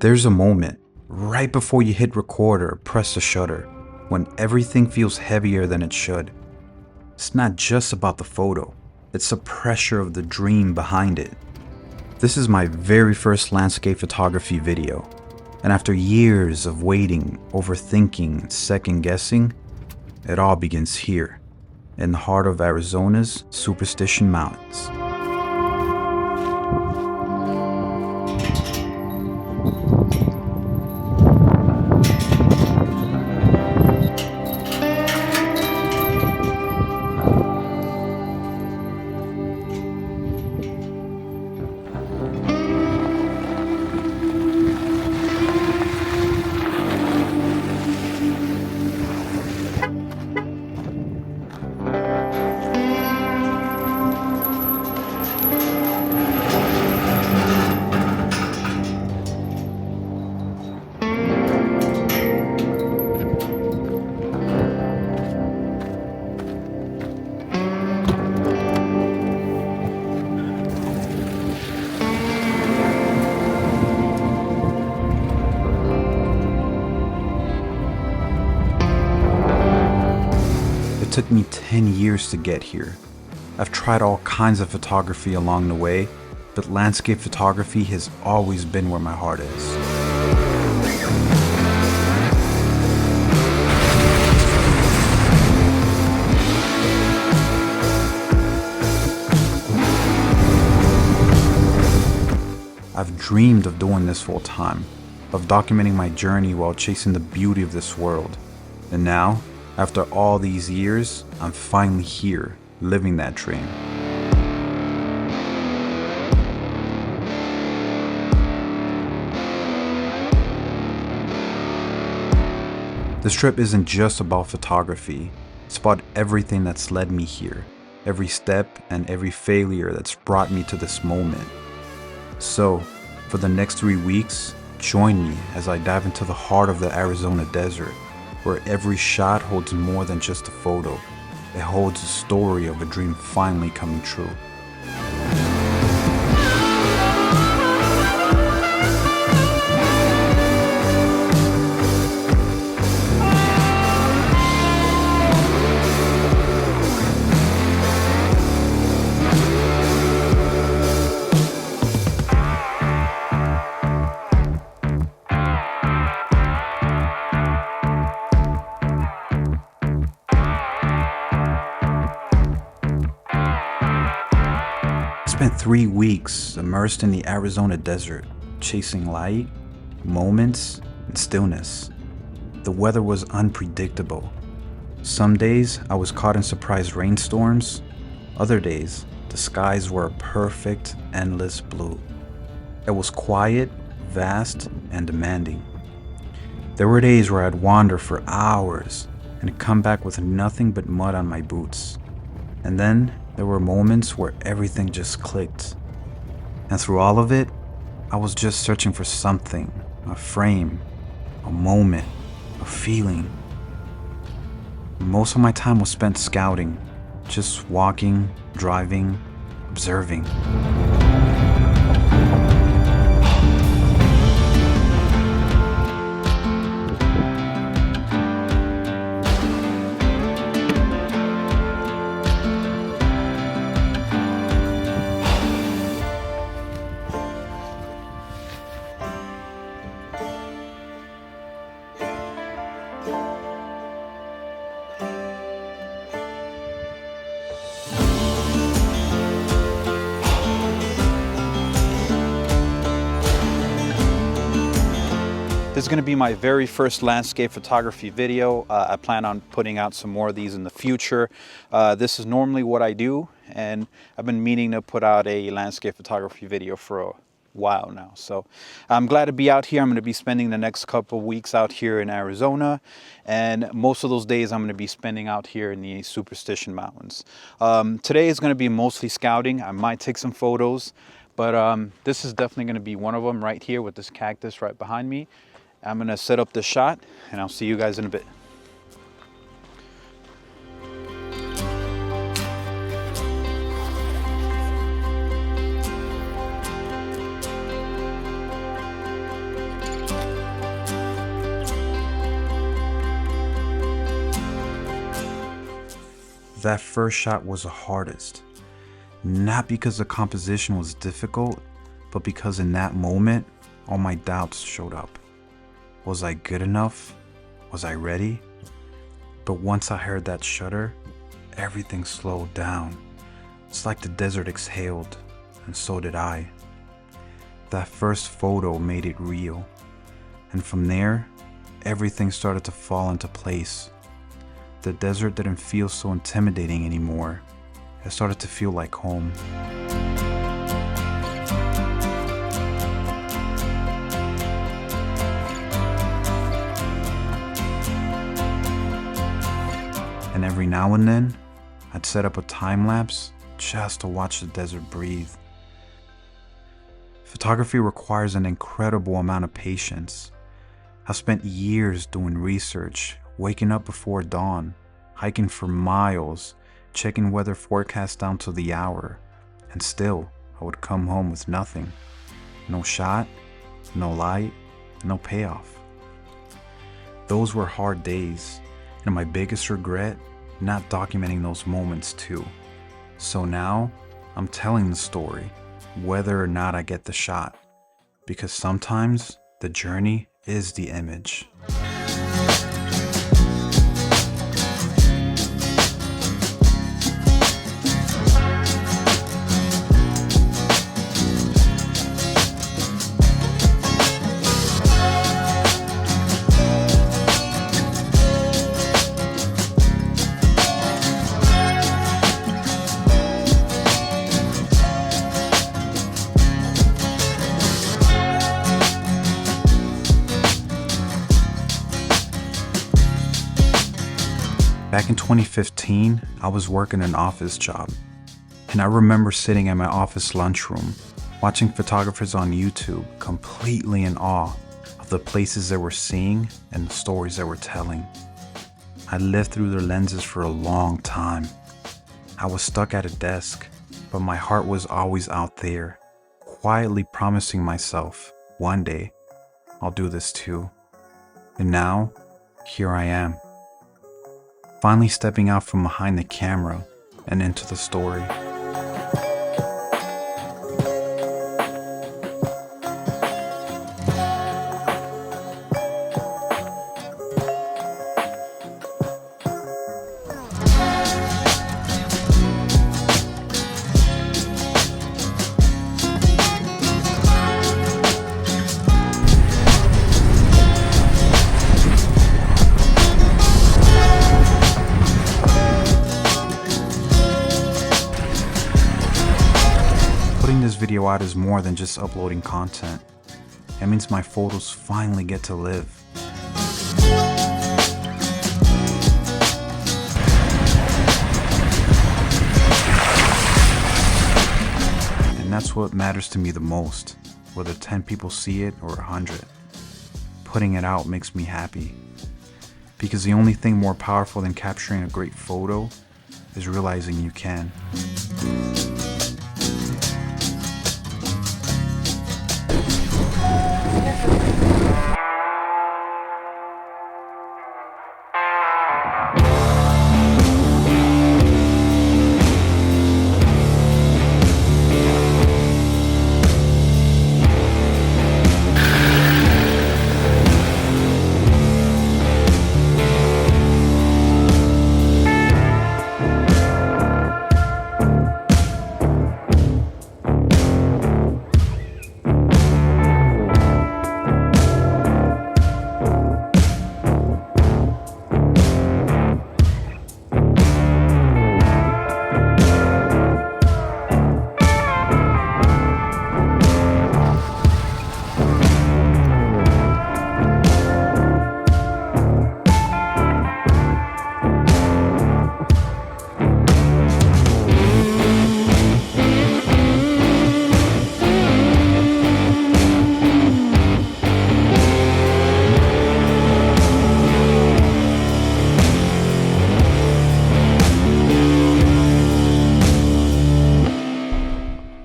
There's a moment, right before you hit record or press the shutter, when everything feels heavier than it should. It's not just about the photo, it's the pressure of the dream behind it. This is my very first landscape photography video, and after years of waiting, overthinking, and second guessing, it all begins here, in the heart of Arizona's Superstition Mountains. It took me 10 years to get here. I've tried all kinds of photography along the way, but landscape photography has always been where my heart is. I've dreamed of doing this full time, of documenting my journey while chasing the beauty of this world. And now, after all these years, I'm finally here, living that dream. This trip isn't just about photography, it's about everything that's led me here, every step and every failure that's brought me to this moment. So, for the next 3 weeks, join me as I dive into the heart of the Arizona desert, where every shot holds more than just a photo. It holds the story of a dream finally coming true. I spent 3 weeks immersed in the Arizona desert, chasing light, moments, and stillness. The weather was unpredictable. Some days I was caught in surprise rainstorms. Other days, the skies were a perfect, endless blue. It was quiet, vast, and demanding. There were days where I'd wander for hours and come back with nothing but mud on my boots. And then there were moments where everything just clicked. And through all of it, I was just searching for something, a frame, a moment, a feeling. Most of my time was spent scouting, just walking, driving, observing. This is going to be my very first landscape photography video. I plan on putting out some more of these in the future. This is normally what I do, and I've been meaning to put out a landscape photography video for a while now. So I'm glad to be out here. I'm going to be spending the next couple of weeks out here in Arizona, and most of those days I'm going to be spending out here in the Superstition Mountains. Today is going to be mostly scouting. I might take some photos, but this is definitely going to be one of them right here with this cactus right behind me. I'm going to set up the shot, and I'll see you guys in a bit. that first shot was the hardest. Not because the composition was difficult, but because in that moment, all my doubts showed up. Was I good enough? Was I ready? But once I heard that shutter, everything slowed down. It's like the desert exhaled, and so did I. That first photo made it real. And from there, everything started to fall into place. The desert didn't feel so intimidating anymore. It started to feel like home. And every now and then, I'd set up a time lapse just to watch the desert breathe. Photography requires an incredible amount of patience. I've spent years doing research, waking up before dawn, hiking for miles, checking weather forecasts down to the hour, and still I would come home with nothing. No shot, no light, no payoff. Those were hard days, and my biggest regret, not documenting those moments too. So now, I'm telling the story, whether or not I get the shot, because sometimes the journey is the image. Back in 2015, I was working an office job, and I remember sitting in my office lunchroom, watching photographers on YouTube, completely in awe of the places they were seeing and the stories they were telling. I lived through their lenses for a long time. I was stuck at a desk, but my heart was always out there, quietly promising myself, one day, I'll do this too. And now, here I am. Finally stepping out from behind the camera and into the story. This video out is more than just uploading content. It means my photos finally get to live. And that's what matters to me the most, whether 10 people see it or 100. Putting it out makes me happy. Because the only thing more powerful than capturing a great photo is realizing you can.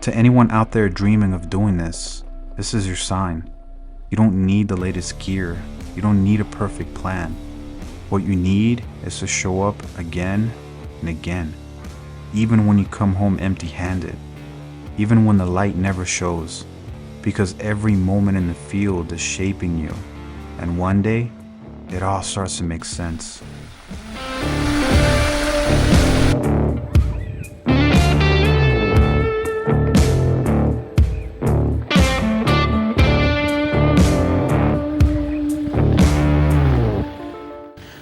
To anyone out there dreaming of doing this is your sign. You don't need the latest gear. You don't need a perfect plan. What you need is to show up again and again, even when you come home empty-handed, even when the light never shows, because every moment in the field is shaping you, and one day, it all starts to make sense.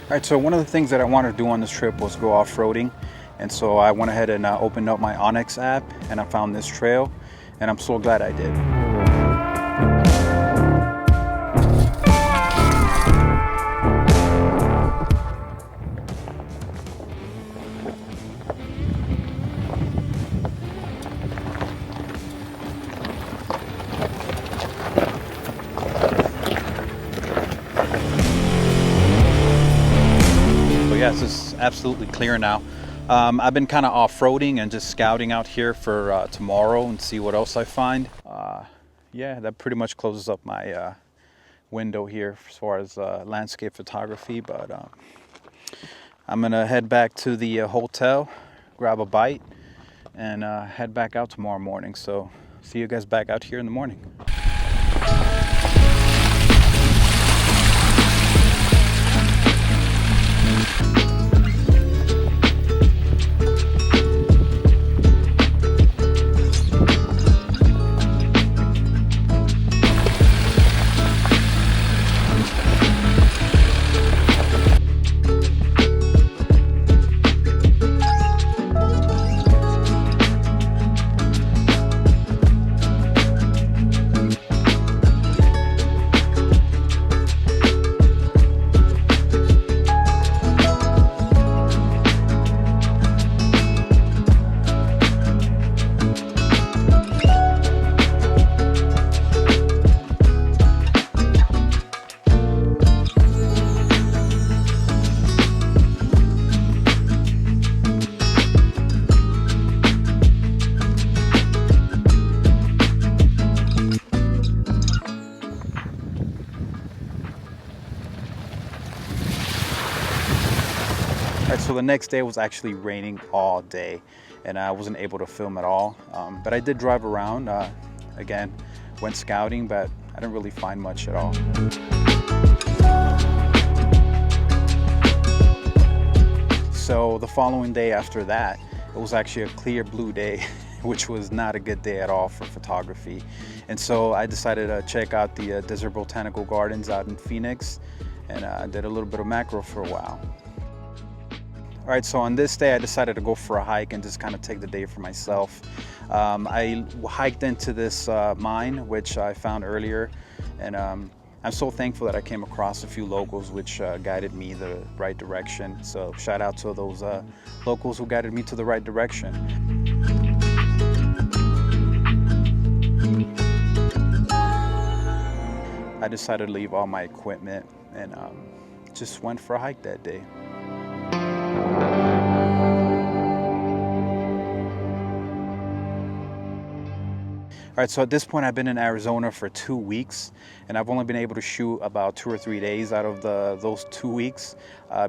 Alright, so one of the things that I wanted to do on this trip was go off-roading, and so I went ahead and opened up my Onyx app, and I found this trail, and I'm so glad I did. Yes, it's absolutely clear now. I've been kind of off-roading and just scouting out here for tomorrow and see what else I find. Yeah, that pretty much closes up my window here as far as landscape photography, but I'm gonna head back to the hotel, grab a bite, and head back out tomorrow morning. So see you guys back out here in the morning. So the next day was actually raining all day, and I wasn't able to film at all, but I did drive around. Again, went scouting, but I didn't really find much at all. So the following day after that, it was actually a clear blue day, which was not a good day at all for photography. And so I decided to check out the Desert Botanical Gardens out in Phoenix, and I did a little bit of macro for a while. All right, so on this day, I decided to go for a hike and just kind of take the day for myself. I hiked into this mine, which I found earlier, and I'm so thankful that I came across a few locals which guided me the right direction. So shout out to those locals who guided me to the right direction. I decided to leave all my equipment and just went for a hike that day. All right, so at this point I've been in Arizona for 2 weeks, and I've only been able to shoot about 2 or 3 days out of those 2 weeks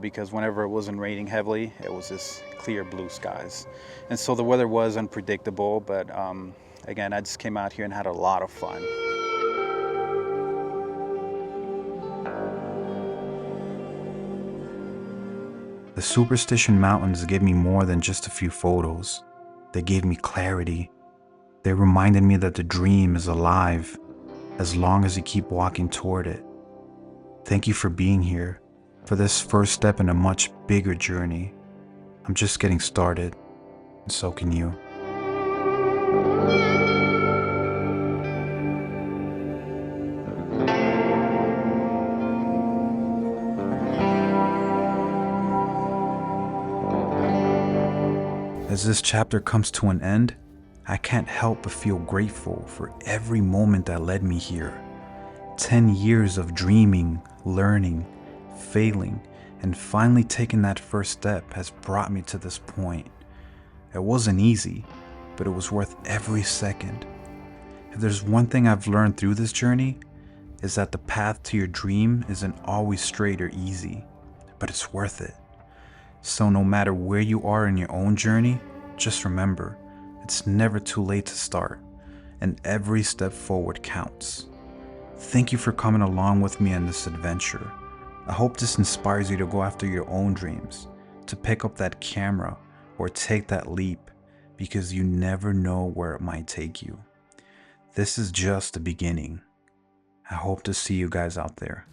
because whenever it wasn't raining heavily, it was just clear blue skies. And so the weather was unpredictable, but again, I just came out here and had a lot of fun. The Superstition Mountains gave me more than just a few photos. They gave me clarity. They reminded me that the dream is alive as long as you keep walking toward it. Thank you for being here, for this first step in a much bigger journey. I'm just getting started, and so can you. As this chapter comes to an end, I can't help but feel grateful for every moment that led me here. 10 years of dreaming, learning, failing, and finally taking that first step has brought me to this point. It wasn't easy, but it was worth every second. If there's one thing I've learned through this journey, is that the path to your dream isn't always straight or easy, but it's worth it. So no matter where you are in your own journey, just remember, it's never too late to start, and every step forward counts. Thank you for coming along with me on this adventure. I hope this inspires you to go after your own dreams, to pick up that camera or take that leap, because you never know where it might take you. This is just the beginning. I hope to see you guys out there.